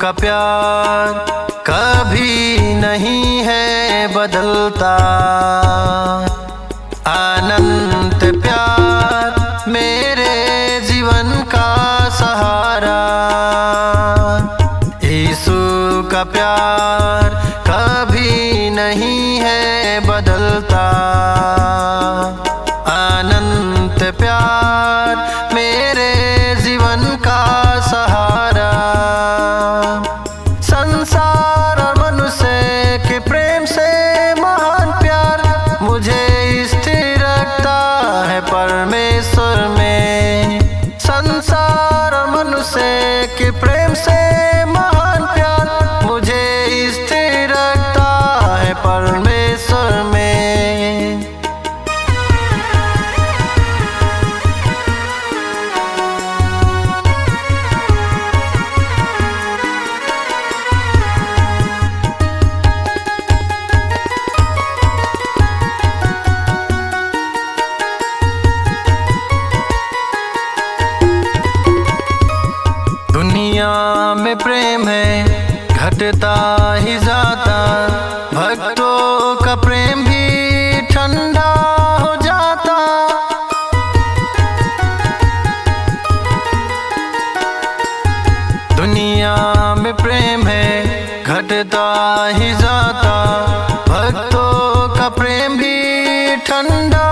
का प्यार कभी नहीं है बदलता। अनंत प्यार मेरे जीवन का सहारा। यीशु का प्यार कभी नहीं है बदलता। अनंत प्यार मेरे जीवन का सहारा। संसार और मनुष्य के प्रेम से महान प्यार मुझे स्थिर रखता है परमेश्वर में। संसार और मनुष्य के प्रेम से महान प्यार मुझे स्थिर रखता है परमेश्वर में। दुनिया में प्रेम है घटता ही जाता। भक्तों का प्रेम भी ठंडा हो जाता। दुनिया में प्रेम है घटता ही जाता। भक्तों का प्रेम भी ठंडा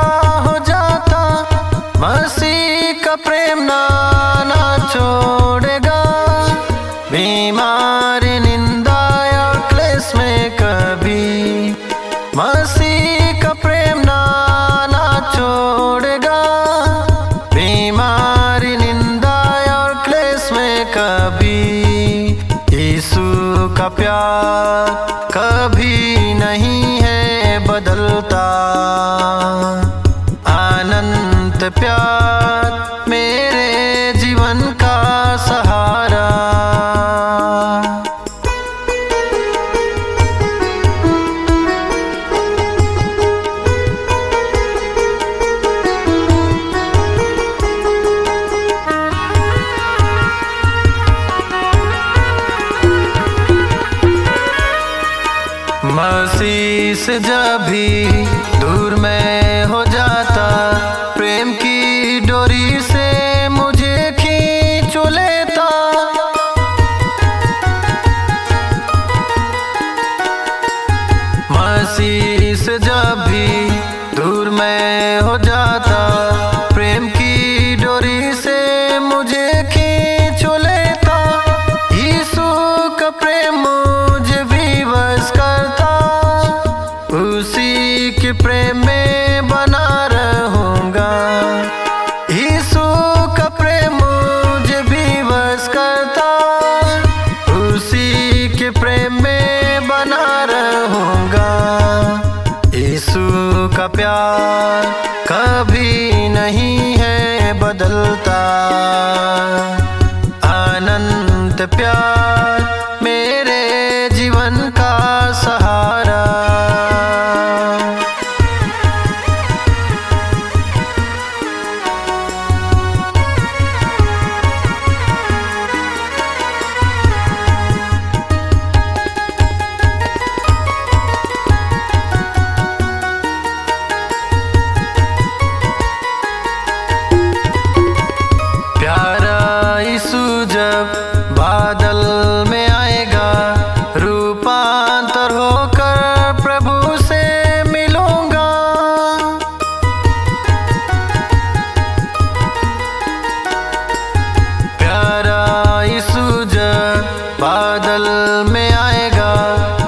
हो जाता। मसीह का प्रेम ना छोड़ेगा। बीमारी निंदा और क्लेश में कभी मसीह का प्रेम ना छोड़ेगा। बीमारी निंदा और क्लेश में कभी यीशु का प्यार कभी नहीं है बदलता। अनंत प्यार मेरे जीवन का सहारा। मसीह से जब भी दूर मैं हो जाता। प्रेम की डोरी से मुझे खींच लेता। मसीह से जब भी दूर मैं हो जाता। प्रेम की डोरी से मुझे खींच लेता। यीशु का प्रेम मुझे विवश करता। उसी के प्रेम में बना रहूँगा। यीशु का प्रेम मुझे विवश करता। उसी के प्रेम में बना रहूँगा। यीशु का प्यार कभी नहीं है बदलता। अनंत प्यार मेरे जीवन का सहारा। जब बादल में आएगा रूपांतर होकर प्रभु से मिलूंगा। प्यारा यीशु जब बादल में आएगा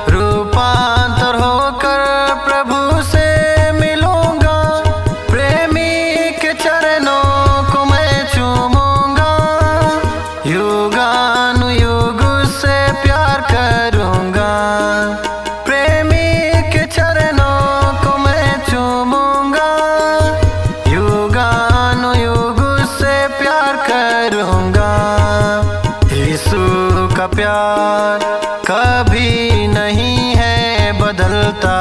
रूपांतर होकर प्रभु से मिलूंगा। प्रेमी के चरणों को मैं चूमूंगा। युगानुयुग से प्यार करूंगा। प्रेमी के चरणों को मैं चूमूंगा। युगानुयुग से प्यार करूंगा। यीशु का प्यार कभी नहीं है बदलता।